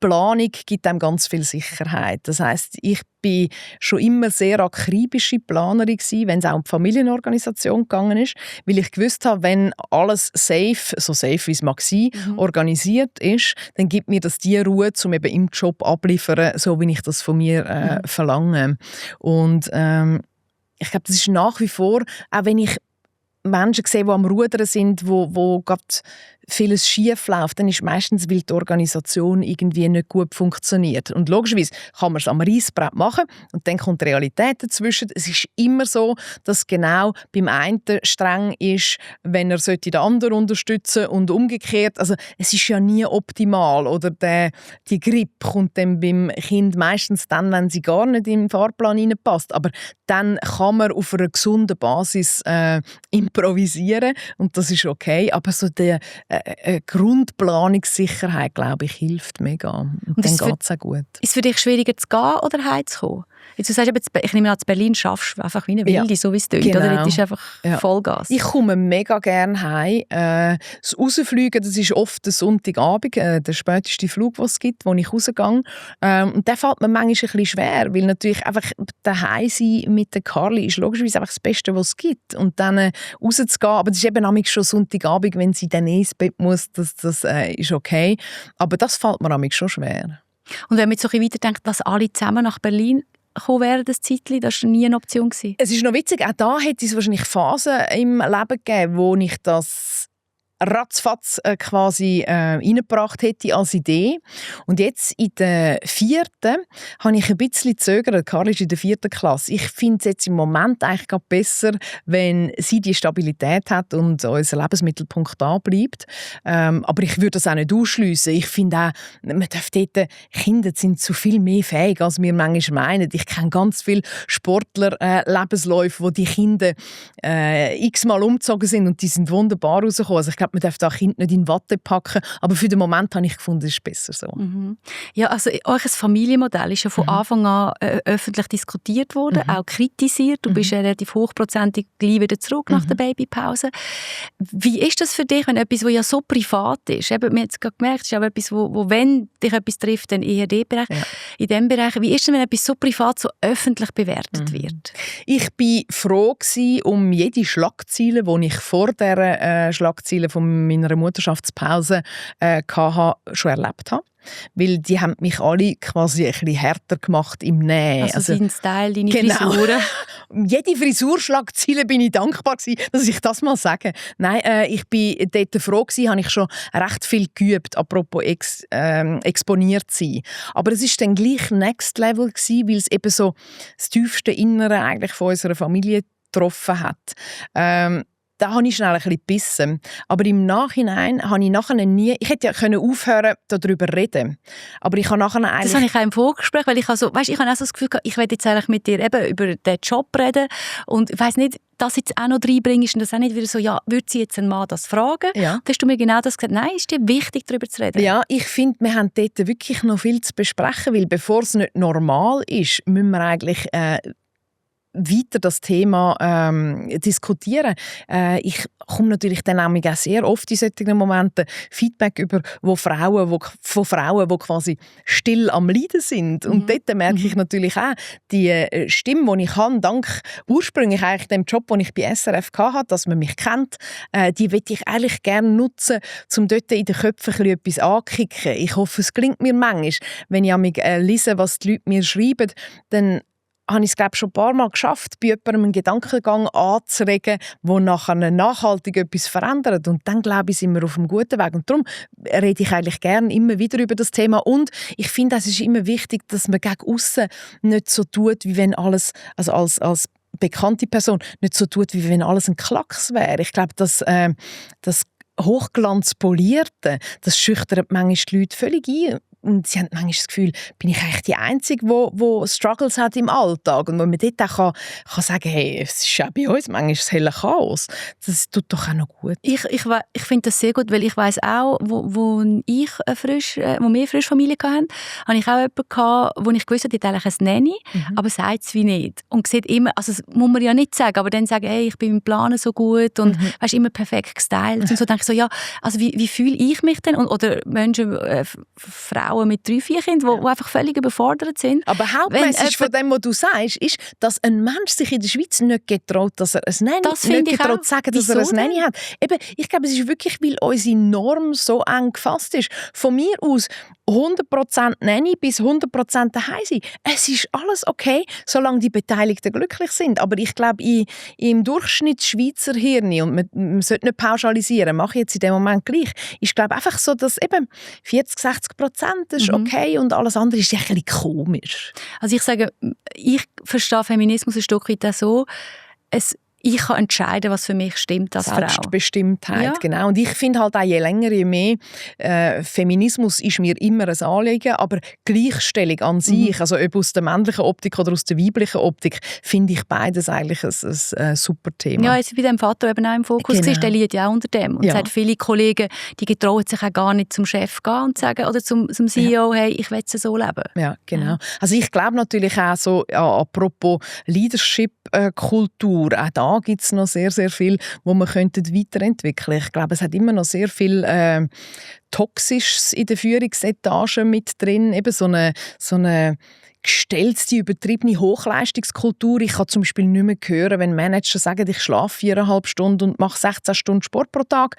Speaker 3: Planung gibt einem ganz viel Sicherheit. Das heisst, ich bin schon immer sehr akribische Planerin gewesen, wenn es auch um die Familienorganisation gegangen ist, weil ich gewusst habe, wenn alles safe, so safe wie es mag sein, organisiert ist, dann gibt mir das die Ruhe, um eben im Job abliefern, so wie ich das von mir verlange. Und ich glaube, das ist nach wie vor, auch wenn ich Menschen sehe, die am Rudern sind, wo gerade vieles schief läuft, dann ist meistens, weil die Organisation irgendwie nicht gut funktioniert. Und logischerweise kann man es am Reissbrett machen und dann kommt die Realität dazwischen. Es ist immer so, dass genau beim einen streng ist, wenn er den anderen unterstützen sollte und umgekehrt. Also es ist ja nie optimal. Oder die Grippe kommt dann beim Kind meistens dann, wenn sie gar nicht im Fahrplan hineinpasst. Aber dann kann man auf einer gesunden Basis improvisieren und das ist okay. Aber so die Grundplanungssicherheit, glaube ich, hilft mega. Und dann geht es auch gut.
Speaker 2: Ist es für dich schwieriger zu gehen oder heimzukommen? Jetzt, du sagst, ich nehme an, in Berlin schaffst du einfach wie eine Wilde, so wie es tönt.
Speaker 3: Genau.
Speaker 2: Oder das ist einfach Vollgas. Ich
Speaker 3: komme mega gerne heim. Das Rausfliegen, das ist oft der Sonntagabend, der späteste Flug, den es gibt, wo ich rausgehe. Und der fällt mir manchmal ein bisschen schwer, weil natürlich einfach daheim sein mit der Carly ist logischerweise einfach das Beste, was es gibt. Und dann rauszugehen, aber das ist eben manchmal schon Sonntagabend, wenn sie dann ins Bett muss, das ist okay. Aber das fällt mir manchmal schon schwer.
Speaker 2: Und wenn man jetzt so ein bisschen weiterdenkt, dass alle zusammen nach Berlin kommen während des Zeitli, das war nie eine Option gewesen.
Speaker 3: Es ist noch witzig, auch da hätte es wahrscheinlich Phasen im Leben gegeben, wo ich das ratzfatz quasi reingebracht hätte als Idee. Und jetzt in der 4. habe ich ein bisschen gezögert. Carly ist in der 4. Klasse. Ich finde es jetzt im Moment eigentlich gerade besser, wenn sie die Stabilität hat und unser Lebensmittelpunkt da bleibt. Aber ich würde das auch nicht ausschliessen. Ich finde auch, man darf dort, Kinder sind zu viel mehr fähig, als wir manchmal meinen. Ich kenne ganz viele Sportler-Lebensläufe, wo die Kinder x-mal umgezogen sind und die sind wunderbar rausgekommen. Also ich glaube, man darf da Kind nicht in Watte packen, aber für den Moment habe ich gefunden, es ist besser so.
Speaker 2: Ja, also euer Familienmodell ist ja von Anfang an öffentlich diskutiert worden, auch kritisiert. Du bist ja relativ hochprozentig gleich wieder zurück nach der Babypause. Wie ist das für dich, wenn etwas, was ja so privat ist, eben, wir haben es gerade gemerkt, ist aber etwas, wo wenn dich etwas trifft, dann eher in diesem Bereich. Wie ist es, wenn etwas so privat, so öffentlich bewertet wird? Ich
Speaker 3: war froh um jede Schlagzeile, die ich vor der Schlagzeile von meiner Mutterschaftspause schon erlebt habe. Weil die haben mich alle quasi ein bisschen härter gemacht im Nähen.
Speaker 2: Also dein Style, deine Frisuren.
Speaker 3: Jede Frisurschlagzeile bin ich dankbar gewesen, dass ich das mal sage. Nein, ich bin dort froh gewesen, habe ich schon recht viel geübt, apropos exponiert sein. Aber es ist dann gleich Next Level gewesen, weil es eben so das tiefste Innere eigentlich von unserer Familie getroffen hat. Da habe ich schnell ein bisschen gebissen. Aber im Nachhinein habe ich nachher nie... Ich hätte ja aufhören können, darüber zu reden. Aber ich habe nachher eigentlich...
Speaker 2: Das habe ich auch im Vorgespräch, weil ich habe auch so das Gefühl gehabt, ich will jetzt eigentlich mit dir eben über den Job reden. Und ich weiss nicht, das jetzt auch noch reinbringen, ist das auch nicht wieder so, ja, würde sie jetzt ein Mann das fragen?
Speaker 3: Ja.
Speaker 2: Da hast du mir genau das gesagt, nein, ist dir wichtig, darüber zu reden?
Speaker 3: Ja, ich finde, wir haben dort wirklich noch viel zu besprechen, weil bevor es nicht normal ist, müssen wir eigentlich... weiter das Thema diskutieren. Ich komme natürlich dann auch sehr oft in solchen Momenten Feedback über von Frauen, die quasi still am Leiden sind. Und dort merke ich natürlich auch, die Stimme, die ich habe, dank ursprünglich eigentlich dem Job, den ich bei SRF hatte, dass man mich kennt, die möchte ich eigentlich gerne nutzen, um dort in den Köpfen etwas anzukicken. Ich hoffe, es gelingt mir manchmal. Wenn ich lese, was die Leute mir schreiben, dann habe ich es schon ein paar Mal geschafft, bei jemandem einen Gedankengang anzuregen, der nachher nachhaltig etwas verändert. Und dann, glaube ich, sind wir auf einem guten Weg. Und darum rede ich eigentlich gerne immer wieder über das Thema. Und ich finde, es ist immer wichtig, dass man gegen aussen nicht so tut, wie wenn alles, also als bekannte Person, nicht so tut, wie wenn alles ein Klacks wäre. Ich glaube, das Hochglanzpolierte, das schüchtert manchmal die Leute völlig ein. Und sie haben manchmal das Gefühl, bin ich eigentlich die Einzige, die Struggles hat im Alltag. Und wo man dort auch kann sagen, hey, es ist ja bei uns manchmal das helle Chaos. Das tut doch auch noch gut.
Speaker 2: Ich finde das sehr gut, weil ich weiss auch, wo wir frisch Familie hatten, habe ich auch jemanden gehabt, wo ich gewusst habe, die hat eigentlich ein Nanny, aber sagt es wie nicht. Und sieht immer, also das muss man ja nicht sagen, aber dann sagen, hey, ich bin im Planen so gut und weißt, immer perfekt gestylt. Und so denke ich so, ja, also wie fühle ich mich denn? Oder Menschen, Frauen mit 3, 4 Kindern, die einfach völlig überfordert sind.
Speaker 3: Aber Hauptmessage von dem, was du sagst, ist, dass ein Mensch sich in der Schweiz nicht getraut, dass er ein Nanny
Speaker 2: das nicht getraut
Speaker 3: sagen, dass er ein Nanny hat. Eben, ich glaube, es ist wirklich, weil unsere Norm so eng gefasst ist. Von mir aus 100% Nanny bis 100% daheim sein. Es ist alles okay, solange die Beteiligten glücklich sind. Aber ich glaube, im Durchschnittsschweizer Hirn, und man sollte nicht pauschalisieren, mache ich jetzt in dem Moment gleich, ist glaube einfach so, dass eben 40-60% ist okay und alles andere ist ein bisschen komisch.
Speaker 2: Also ich sage, ich verstehe Feminismus ein Stück weit auch so, ich kann entscheiden, was für mich stimmt als Frau.
Speaker 3: Selbstbestimmtheit,
Speaker 2: ja.
Speaker 3: Genau. Und ich finde halt auch, je länger, je mehr, Feminismus ist mir immer ein Anliegen, aber Gleichstellung an sich, also ob aus der männlichen Optik oder aus der weiblichen Optik, finde ich beides eigentlich ein super Thema.
Speaker 2: Ja, jetzt bei dem Vater eben auch im Fokus
Speaker 3: genau.
Speaker 2: ist, der liegt ja auch unter dem. Und es hat viele Kollegen, die getrauen sich auch gar nicht zum Chef gehen und sagen, oder zum CEO, hey, ich will es so leben.
Speaker 3: Ja, genau. Ja. Also ich glaube natürlich auch so, apropos Leadership-Kultur, auch da gibt es noch sehr, sehr viel, wo man weiterentwickeln könnte. Ich glaube, es hat immer noch sehr viel Toxisches in der Führungsetage mit drin. Eben so eine gestellte, übertriebene Hochleistungskultur. Ich kann zum Beispiel nicht mehr hören, wenn Manager sagen, ich schlafe 4,5 Stunden und mache 16 Stunden Sport pro Tag.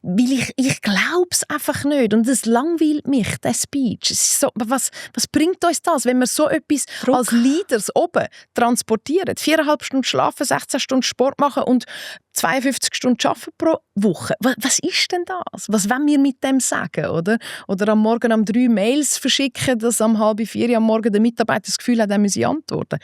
Speaker 3: Weil ich glaube es einfach nicht. Und es langweilt mich, der Speech. Es ist so, was bringt uns das, wenn wir so etwas
Speaker 2: Druck.
Speaker 3: Als Leaders oben transportieren? 4,5 Stunden schlafen, 16 Stunden Sport machen und 52 Stunden arbeiten pro Woche. Was ist denn das? Was wollen wir mit dem sagen? Oder am Morgen um 3 Mails verschicken, dass am 3:30 am Morgen der Mitarbeiter das Gefühl hat, er müsse antworten.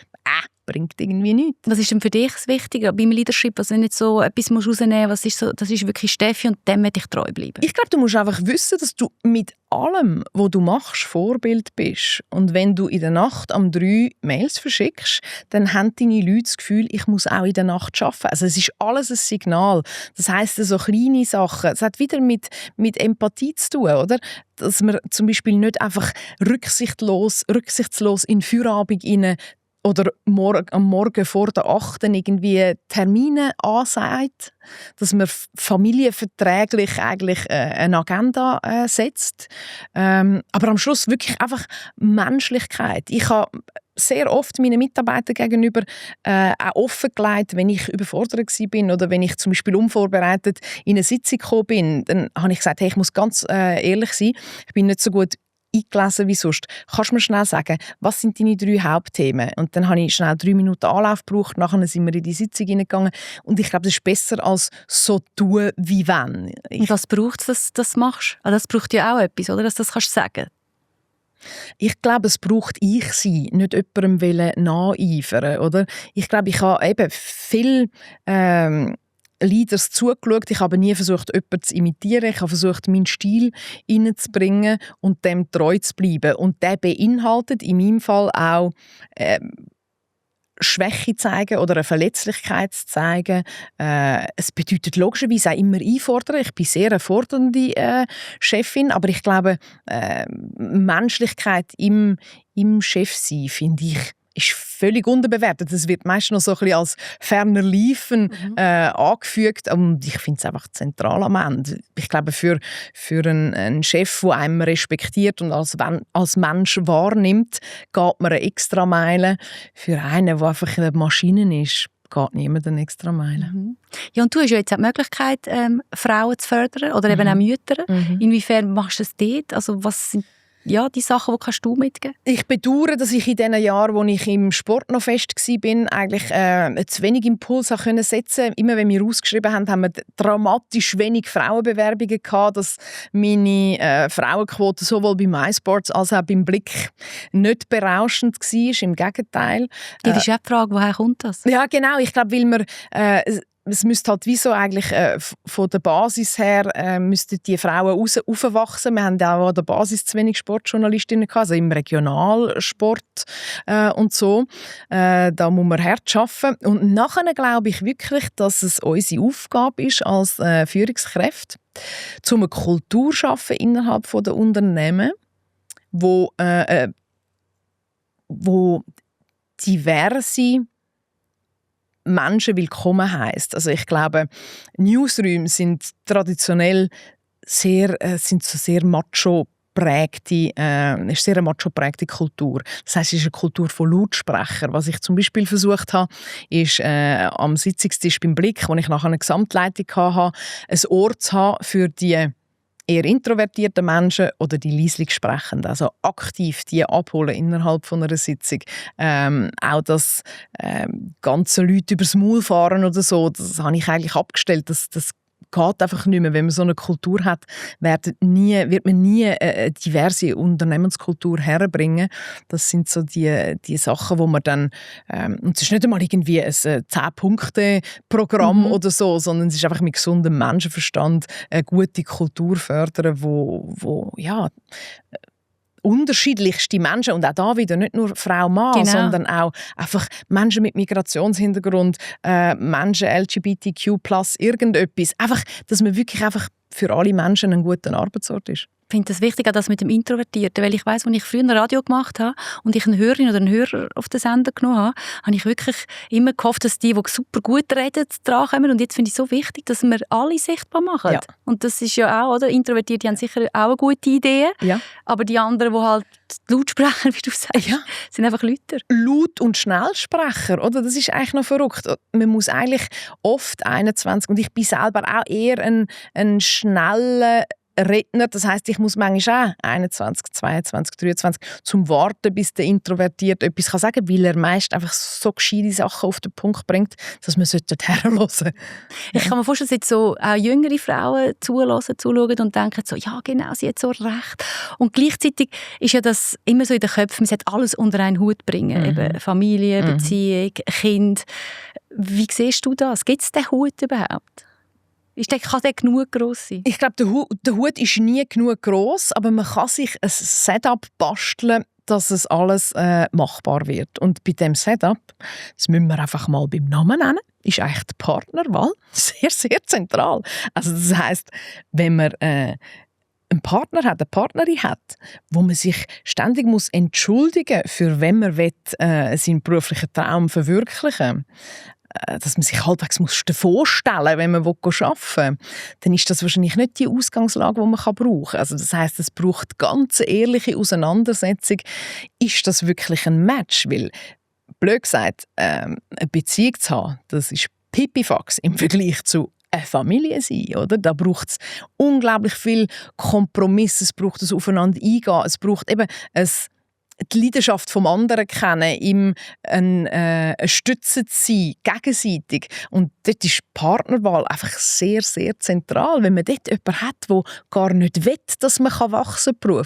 Speaker 3: Bringt irgendwie nichts.
Speaker 2: Was ist denn für dich das Wichtige beim Leadership? Also nicht so etwas rausnehmen musst, das ist wirklich Steffi und dem möchte ich treu bleiben.
Speaker 3: Ich glaube, du musst einfach wissen, dass du mit allem, was du machst, Vorbild bist. Und wenn du in der Nacht um 3 Mails verschickst, dann haben deine Leute das Gefühl, ich muss auch in der Nacht arbeiten. Also es ist alles ein Signal. Das heisst, so kleine Sachen. Es hat wieder mit Empathie zu tun, oder? Dass man zum Beispiel nicht einfach rücksichtslos in den Feierabend hinein oder am Morgen vor der 8. irgendwie Termine ansagt, dass man familienverträglich eigentlich eine Agenda setzt. Aber am Schluss wirklich einfach Menschlichkeit. Ich habe sehr oft meinen Mitarbeitern gegenüber auch offengelegt, wenn ich überfordert war oder wenn ich zum Beispiel unvorbereitet in eine Sitzung gekommen bin, dann habe ich gesagt, hey, ich muss ganz ehrlich sein, ich bin nicht so gut eingelesen wie sonst. Kannst du mir schnell sagen, was sind deine 3 Hauptthemen? Und dann habe ich schnell 3 Minuten Anlauf gebraucht, nachher sind wir in die Sitzung hineingegangen und ich glaube, das ist besser als so tun, wie wenn.
Speaker 2: Und was braucht es, dass du das machst? Also das braucht ja auch etwas, oder? Dass du das kannst sagen.
Speaker 3: Ich glaube, es braucht ich sein, nicht jemandem nacheifern, oder? Ich glaube, ich habe eben viel Leaders zugeschaut. Ich habe nie versucht, jemanden zu imitieren. Ich habe versucht, meinen Stil reinzubringen und dem treu zu bleiben. Und der beinhaltet in meinem Fall auch Schwäche zeigen oder eine Verletzlichkeit zu zeigen. Es bedeutet logischerweise auch immer einfordern. Ich bin sehr eine fordernde Chefin, aber ich glaube, Menschlichkeit im Chefsein, finde ich, ist völlig unterbewertet. Es wird meist noch so ein bisschen als ferner Liefen angefügt. Und ich finde es einfach zentral am Ende. Ich glaube, für einen Chef, der einem respektiert und als Mensch wahrnimmt, geht man eine Extrameile. Für einen, der einfach eine Maschine ist, geht niemand eine Extrameile.
Speaker 2: Ja, und du hast ja jetzt auch die Möglichkeit, Frauen zu fördern oder eben auch Mütter. Inwiefern machst du das dort? Also was sind die Sachen, die kannst du mitgeben?
Speaker 3: Ich bedauere, dass ich in den Jahren, wo ich im Sport noch fest war, eigentlich zu wenig Impuls setzen konnte. Immer wenn wir ausgeschrieben haben, haben wir dramatisch wenig Frauenbewerbungen gehabt, dass meine Frauenquote sowohl beim MySports als auch beim Blick nicht berauschend war. Im Gegenteil.
Speaker 2: Das ist auch die Frage, woher kommt das?
Speaker 3: Ja, genau. Ich glaube, weil wir es müsste halt wie so eigentlich von der Basis her müssten die Frauen aufwachsen. Wir haben auch an der Basis zu wenig Sportjournalistinnen gehabt, also im Regionalsport und so. Da muss man hart arbeiten. Und nachher glaube ich wirklich, dass es unsere Aufgabe ist als Führungskräfte, eine Kultur zu schaffen innerhalb der Unternehmen, wo diverse Menschen willkommen heisst. Also ich glaube, Newsräume sind traditionell sehr macho prägte, ist sehr eine macho prägte Kultur. Das heisst, es ist eine Kultur von Lautsprechern. Was ich zum Beispiel versucht habe, ist am Sitzungstisch beim Blick, wo ich nachher eine Gesamtleitung hatte, ein Ohr zu haben für die eher introvertierten Menschen oder die leislich Sprechenden, also aktiv die abholen innerhalb von einer Sitzung. Auch das ganze Leute übers Maul fahren oder so, das habe ich eigentlich abgestellt. Das geht einfach nicht mehr. Wenn man so eine Kultur hat, wird man nie eine diverse Unternehmenskultur herbringen. Das sind so die Sachen, wo man dann und es ist nicht einmal irgendwie ein 10-Punkte-Programm oder so, sondern es ist einfach mit gesundem Menschenverstand eine gute Kultur fördern, wo unterschiedlichste Menschen und auch da wieder nicht nur Frau, Mann, sondern auch einfach Menschen mit Migrationshintergrund, Menschen LGBTQ+, irgendetwas. Einfach, dass man wirklich einfach für alle Menschen ein guter Arbeitsort ist.
Speaker 2: Ich finde es wichtig, auch das mit dem Introvertierten, weil ich weiss, als ich früher ein Radio gemacht habe und ich eine Hörerin oder einen Hörer auf den Sender genommen habe, habe ich wirklich immer gehofft, dass die super gut reden, drankommen. Und jetzt finde ich es so wichtig, dass wir alle sichtbar machen. Ja. Und das ist ja auch, oder? Introvertierte haben sicher auch eine gute Idee, aber die anderen, die halt Lautsprecher, wie du sagst, sind einfach Leute.
Speaker 3: Laut- und Schnellsprecher, oder? Das ist eigentlich noch verrückt. Man muss eigentlich oft 21, und ich bin selber auch eher ein schneller Redner, das heisst, ich muss manchmal auch 21, 22, 23 zum Warten, bis der Introvertiert etwas kann sagen, weil er meist einfach so gescheite Sachen auf den Punkt bringt, dass man herhören sollte.
Speaker 2: Ich kann mir vorstellen, dass jetzt so auch jüngere Frauen zuschauen und denken so, ja genau, sie hat so recht. Und gleichzeitig ist ja das immer so in den Köpfen, man sollte alles unter einen Hut bringen, eben Familie, Beziehung, Kind. Wie siehst du das? Gibt es den Hut überhaupt? Kann der genug gross sein? Ich glaube,
Speaker 3: der Hut ist nie genug gross, aber man kann sich ein Setup basteln, dass es alles machbar wird. Und bei diesem Setup, das müssen wir einfach mal beim Namen nennen, ist eigentlich die Partnerwahl sehr, sehr zentral. Also das heisst, wenn man einen Partner hat, eine Partnerin hat, wo man sich ständig muss entschuldigen muss, für wen man seinen beruflichen Traum verwirklichen will, dass man sich halbwegs vorstellen muss, wenn man arbeiten will, dann ist das wahrscheinlich nicht die Ausgangslage, die man brauchen kann. Also das heisst, es braucht ganz ehrliche Auseinandersetzung. Ist das wirklich ein Match? Weil, blöd gesagt, eine Beziehung zu haben, das ist Pipifax im Vergleich zu eine Familie sein, oder? Da braucht es unglaublich viel Kompromiss, es braucht das Aufeinander eingehen, es braucht eben ein die Leidenschaft vom anderen kennen, ihm eine Stütze zu sein, gegenseitig. Und dort ist die Partnerwahl einfach sehr, sehr zentral. Wenn man dort jemanden hat, der gar nicht will, dass man beruflich wachsen kann,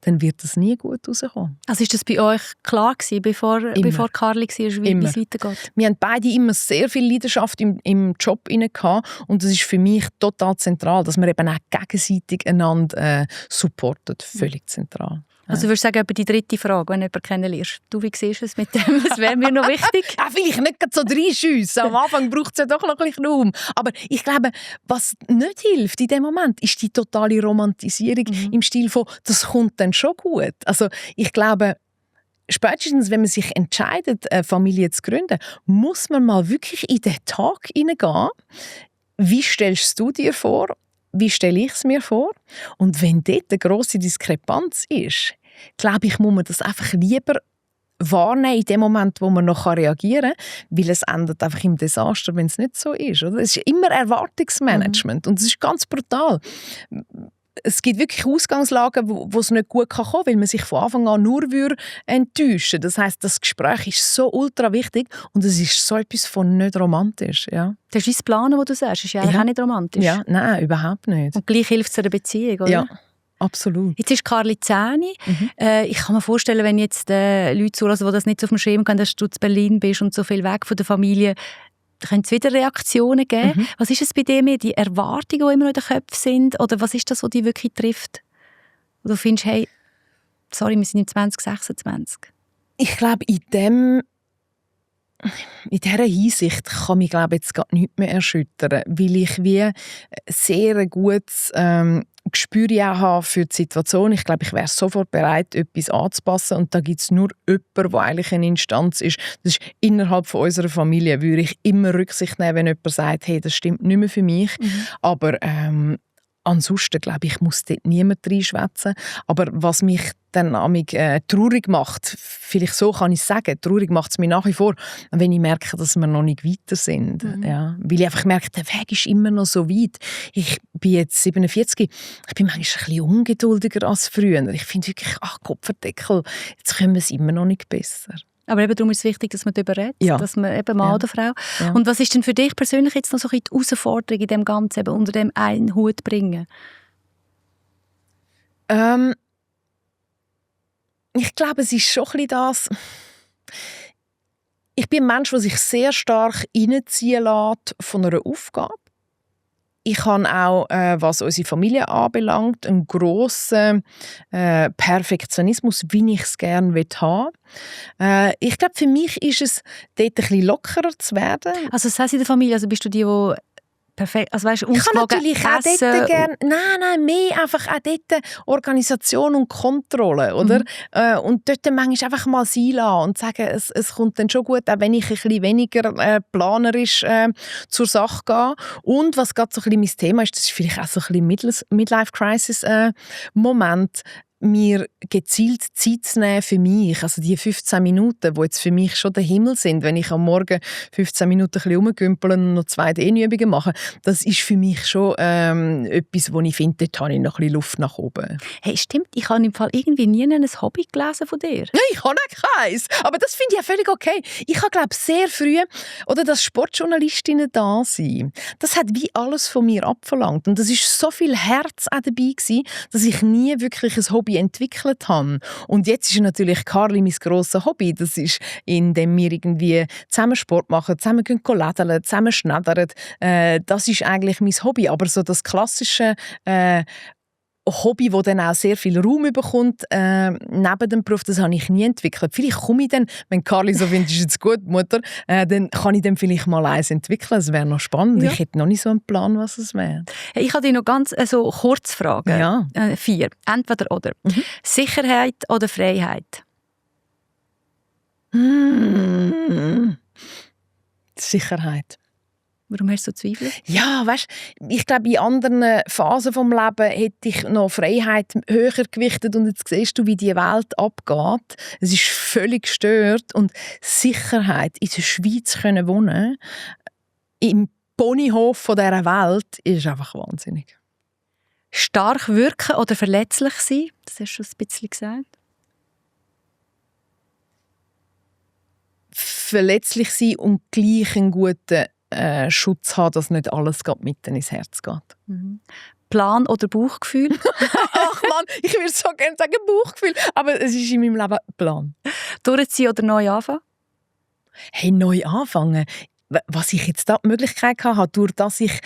Speaker 3: dann wird das nie gut rauskommen.
Speaker 2: Also ist das bei euch klar gewesen, bevor Carly war, wie es weitergeht?
Speaker 3: Wir haben beide immer sehr viel Leidenschaft im Job gehabt, und das ist für mich total zentral, dass man eben auch gegenseitig einander supportet. Völlig zentral.
Speaker 2: Also würdest du sagen, über die dritte Frage, wenn du jemanden kennenlernst, du, wie siehst du es mit dem? Das wäre mir noch wichtig.
Speaker 3: Vielleicht nicht so reinschiessen. Am Anfang braucht es ja doch noch ein bisschen Raum. Aber ich glaube, was nicht hilft in dem Moment, ist die totale Romantisierung im Stil von, das kommt dann schon gut. Also ich glaube, spätestens, wenn man sich entscheidet, eine Familie zu gründen, muss man mal wirklich in den Tag hineingehen. Wie stellst du dir vor? Wie stelle ich es mir vor? Und wenn dort eine grosse Diskrepanz ist, glaube ich, muss man das einfach lieber wahrnehmen in dem Moment, wo man noch reagieren kann, weil es endet einfach im Desaster, wenn es nicht so ist. Oder? Es ist immer Erwartungsmanagement und es ist ganz brutal. Es gibt wirklich Ausgangslagen, wo es nicht gut kommen kann, weil man sich von Anfang an nur enttäuschen würde. Das heisst, das Gespräch ist so ultra wichtig und es ist so etwas von nicht romantisch. Ja.
Speaker 2: Das ist das Planen, was du sagst, ist ja eigentlich auch nicht romantisch.
Speaker 3: Ja, nein, überhaupt nicht.
Speaker 2: Und gleich hilft es einer Beziehung, oder?
Speaker 3: Ja, absolut.
Speaker 2: Jetzt ist Carly 10. Ich kann mir vorstellen, wenn jetzt Leute zuhören, die das nicht so auf dem Schirm haben, dass du in Berlin bist und so viel weg von der Familie, könnte es wieder Reaktionen geben? Was ist es bei dir mehr? Die Erwartungen, die immer noch in den Köpfen sind? Oder was ist das, was dich wirklich trifft? Wo du findest, hey, sorry, wir sind im 2026.
Speaker 3: Ich glaube, in dieser Hinsicht kann mich, glaube jetzt gar nichts mehr erschüttern, weil ich wie sehr ein gutes Gespür habe für die Situation. Ich glaube, ich wäre sofort bereit, etwas anzupassen. Und da gibt es nur jemanden, der eigentlich eine Instanz ist. Das ist innerhalb von unserer Familie. Würde ich immer Rücksicht nehmen, wenn jemand sagt, hey, das stimmt nicht mehr für mich. Aber ansonsten, glaube ich, muss dort niemand reinschwätzen. Aber was mich dann traurig macht, vielleicht so kann ich sagen, traurig macht es mich nach wie vor, wenn ich merke, dass wir noch nicht weiter sind. Ja, weil ich einfach merke, der Weg ist immer noch so weit. Ich bin jetzt 47, ich bin manchmal ein bisschen ungeduldiger als früher. Ich finde wirklich, Kopfverdeckel, jetzt können wir es immer noch nicht besser.
Speaker 2: Aber eben darum ist es wichtig, dass man darüber redet, dass man eben Mann oder Frau.
Speaker 3: Ja.
Speaker 2: Und was ist denn für dich persönlich jetzt noch so die Herausforderung in dem Ganzen, eben unter dem einen Hut bringen?
Speaker 3: Ich glaube, es ist schon ein bisschen das. Ich bin ein Mensch, der sich sehr stark reinziehen lässt von einer Aufgabe. Ich habe auch, was unsere Familie anbelangt, einen grossen Perfektionismus, wie ich es gerne haben will. Ich glaube, für mich ist es, dort ein bisschen lockerer zu werden.
Speaker 2: Also das heisst in der Familie, also bist du die perfekt, also weißt,
Speaker 3: ich kann natürlich auch dort gerne, nein, mehr einfach auch dort Organisation und Kontrolle, oder? Und dort manchmal einfach mal sein lassen und sagen, es kommt dann schon gut, auch wenn ich ein bisschen weniger planerisch zur Sache gehe. Und was gerade so ein bisschen mein Thema ist, das ist vielleicht auch so ein bisschen Midlife-Crisis-Moment, mir gezielt Zeit zu nehmen für mich. Also die 15 Minuten, die jetzt für mich schon der Himmel sind, wenn ich am Morgen 15 Minuten ein bisschen rumgümpeln und noch 2 Dehnübungen mache, das ist für mich schon etwas, wo ich finde, dort habe ich noch ein bisschen Luft nach oben.
Speaker 2: Hey, stimmt, ich habe im Fall irgendwie nie ein Hobby gelesen von dir.
Speaker 3: Nein, ich habe auch keins. Aber das finde ich ja völlig okay. Ich habe, glaube sehr früh, oder dass Sportjournalistinnen da sind, das hat wie alles von mir abverlangt. Und das ist so viel Herz auch dabei gewesen, dass ich nie wirklich ein Hobby entwickelt habe. Und jetzt ist natürlich Carly mein grosses Hobby. Das ist, indem wir irgendwie zusammen Sport machen, zusammen gehen lädeln, zusammen schneidern. Das ist eigentlich mein Hobby. Aber so das klassische Hobby, das dann auch sehr viel Raum bekommt, neben dem Beruf, das habe ich nie entwickelt. Vielleicht komme ich dann, wenn Carly so findet, ist jetzt gut, Mutter, dann kann ich dann vielleicht mal eins entwickeln. Das wäre noch spannend. Ja. Ich hätte noch nicht so einen Plan, was es wäre.
Speaker 2: Hey, ich habe dich noch ganz kurz Fragen.
Speaker 3: Ja.
Speaker 2: 4. Entweder oder. Sicherheit oder Freiheit?
Speaker 3: Sicherheit.
Speaker 2: Warum hast du so Zweifel?
Speaker 3: Ja, weißt, ich glaube, in anderen Phasen des Lebens hätte ich noch Freiheit höher gewichtet und jetzt siehst du, wie die Welt abgeht. Es ist völlig gestört und Sicherheit, in der Schweiz können wohnen, im Ponyhof von dieser Welt, ist einfach wahnsinnig.
Speaker 2: Stark wirken oder verletzlich sein? Das hast du schon ein bisschen gesagt.
Speaker 3: verletzlich sein und gleich einen guten Schutz haben, dass nicht alles mitten ins Herz geht.
Speaker 2: Mhm. Plan oder Bauchgefühl?
Speaker 3: Ach Mann, ich würde so gerne sagen Bauchgefühl, aber es ist in meinem Leben Plan.
Speaker 2: Durchziehen oder neu anfangen?
Speaker 3: Hey, neu anfangen. Was ich jetzt da die Möglichkeit hatte, durch dass ich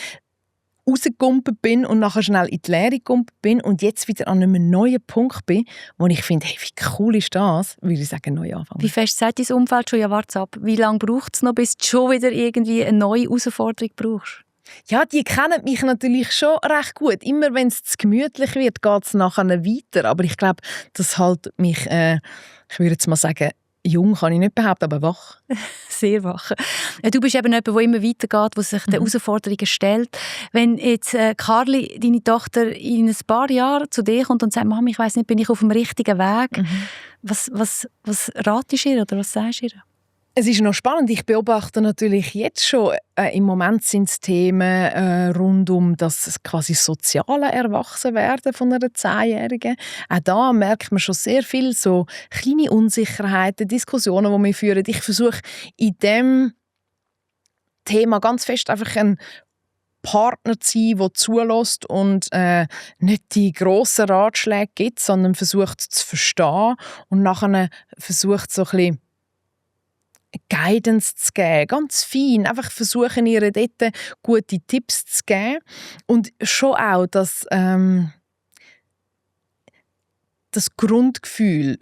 Speaker 3: rausgekumpelt bin und nachher schnell in die Lehre gekumpelt bin und jetzt wieder an einem neuen Punkt bin, wo ich finde, hey, wie cool ist das, würde ich sagen, neu anfangen.
Speaker 2: Wie fest sagt dein Umfeld schon, ja, warte ab, wie lange braucht es noch, bis du schon wieder irgendwie eine neue Herausforderung brauchst?
Speaker 3: Ja, die kennen mich natürlich schon recht gut. Immer wenn es zu gemütlich wird, geht es nachher weiter. Aber ich glaube, das hält mich, ich würde jetzt mal sagen, jung kann ich nicht behaupten, aber wach.
Speaker 2: Sehr wach. Du bist eben jemand, der immer weitergeht, der sich den Herausforderungen stellt. Wenn jetzt Carly, deine Tochter, in ein paar Jahren zu dir kommt und sagt, Mama, ich weiss nicht, bin ich auf dem richtigen Weg? Was ratest du ihr oder was sagst du ihr?
Speaker 3: Es ist noch spannend. Ich beobachte natürlich jetzt schon, im Moment sind es Themen rund um das quasi soziale Erwachsenwerden von einer 10-Jährigen. Auch da merkt man schon sehr viel so kleine Unsicherheiten, Diskussionen, die wir führen. Ich versuche in diesem Thema ganz fest einfach einen Partner zu sein, der zulässt und nicht die grossen Ratschläge gibt, sondern versucht zu verstehen und nachher versucht so ein bisschen Guidance zu geben, ganz fein, einfach versuchen, ihr dort gute Tipps zu geben und schon auch das Grundgefühl,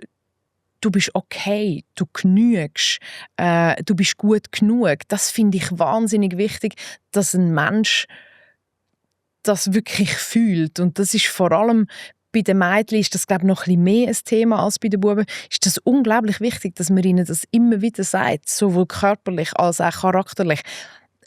Speaker 3: du bist okay, du genügst, du bist gut genug, das finde ich wahnsinnig wichtig, dass ein Mensch das wirklich fühlt und das ist vor allem bei den Mädchen ist das, glaube ich, noch ein bisschen mehr ein Thema als bei den Buben. Ist das unglaublich wichtig, dass man ihnen das immer wieder sagt, sowohl körperlich als auch charakterlich.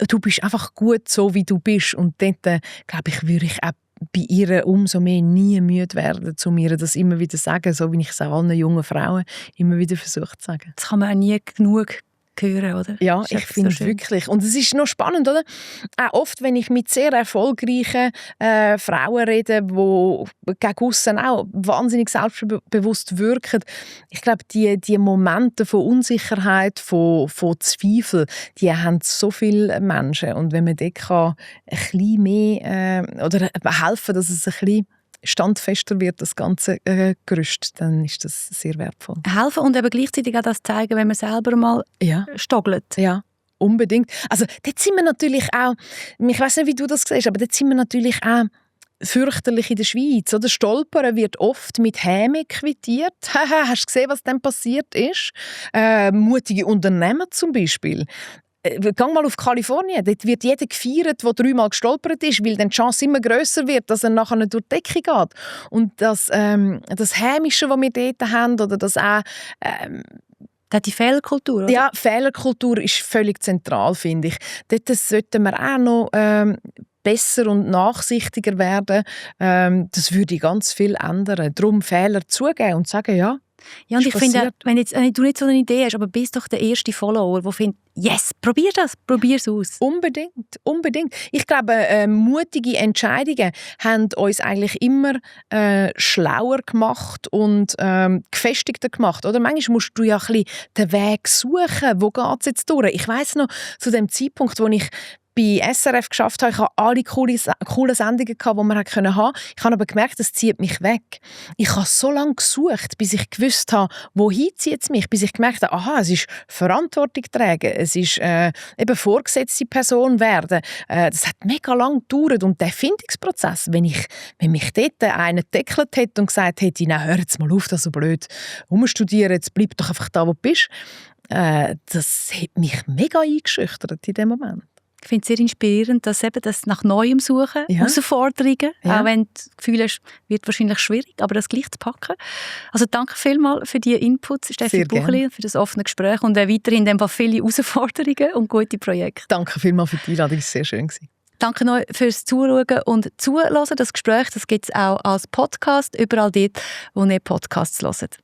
Speaker 3: Du bist einfach gut, so wie du bist. Und dort, glaube ich, würde ich auch bei ihr umso mehr nie müde werden, um ihr das immer wieder zu sagen, so wie ich es auch allen jungen Frauen immer wieder versuche zu sagen.
Speaker 2: Das kann man auch nie genug hören, oder?
Speaker 3: Ja, ich finde es wirklich. Und es ist noch spannend, oder? Auch oft, wenn ich mit sehr erfolgreichen Frauen rede, die gegen aussen auch wahnsinnig selbstbewusst wirken, ich glaube, die Momente von Unsicherheit, von Zweifel, die haben so viele Menschen. Und wenn man dort kann ein bisschen mehr oder helfen, dass es ein bisschen standfester wird, das ganze Gerüst, dann ist das sehr wertvoll.
Speaker 2: Helfen und eben gleichzeitig auch das zeigen, wenn man selber mal stoggelt.
Speaker 3: Ja, unbedingt. Also dort sind wir natürlich auch, ich weiss nicht, wie du das siehst, aber dort sind wir natürlich auch fürchterlich in der Schweiz. Oder? Stolpern wird oft mit Häme quittiert. Hast du gesehen, was dann passiert ist? Mutige Unternehmer zum Beispiel. Geh mal auf Kalifornien, dort wird jeder gefeiert, der 3-mal gestolpert ist, weil dann die Chance immer grösser wird, dass er nachher nicht durch die Decke geht. Und das Hämische, das wir dort haben, oder das auch
Speaker 2: die Fehlerkultur, oder?
Speaker 3: Ja, Fehlerkultur ist völlig zentral, finde ich. Dort sollten wir auch noch besser und nachsichtiger werden. Das würde ganz viel ändern. Darum Fehler zugeben und sagen, ja,
Speaker 2: und ich finde, wenn du nicht so eine Idee hast, aber bist doch der erste Follower, der findet, yes, probier es aus.
Speaker 3: Unbedingt. Ich glaube, mutige Entscheidungen haben uns eigentlich immer schlauer gemacht und gefestigter gemacht. Oder? Manchmal musst du ja ein bisschen den Weg suchen, wo geht es jetzt durch. Ich weiss noch, zu dem Zeitpunkt, wo ich bei SRF geschafft habe, ich hatte alle coole Sendungen, die man haben konnte. Ich habe aber gemerkt, das zieht mich weg. Ich habe so lange gesucht, bis ich gewusst habe, wohin zieht es mich, bis ich gemerkt habe, aha, es ist Verantwortung tragen, es ist eben vorgesetzte Person werden. Das hat mega lang gedauert und der Findungsprozess, wenn mich dort einer gedeckelt hätte und gesagt hätte, na, hör jetzt mal auf, das so blöd rumstudieren, jetzt bleib doch einfach da, wo du bist, das hat mich mega eingeschüchtert in dem Moment.
Speaker 2: Ich finde es sehr inspirierend, dass eben das nach Neuem suchen, Herausforderungen, auch wenn du das Gefühl hast, wird wahrscheinlich schwierig, aber das gleich zu packen. Also danke vielmals für die Inputs, Steffi Buchli, für das offene Gespräch und weiterhin in dem Fall viele Herausforderungen und gute Projekte.
Speaker 3: Danke vielmals für die Einladung, es war sehr schön.
Speaker 2: Danke euch fürs Zuschauen und Zuhören. Das Gespräch gibt es auch als Podcast, überall dort, wo ihr Podcasts hört.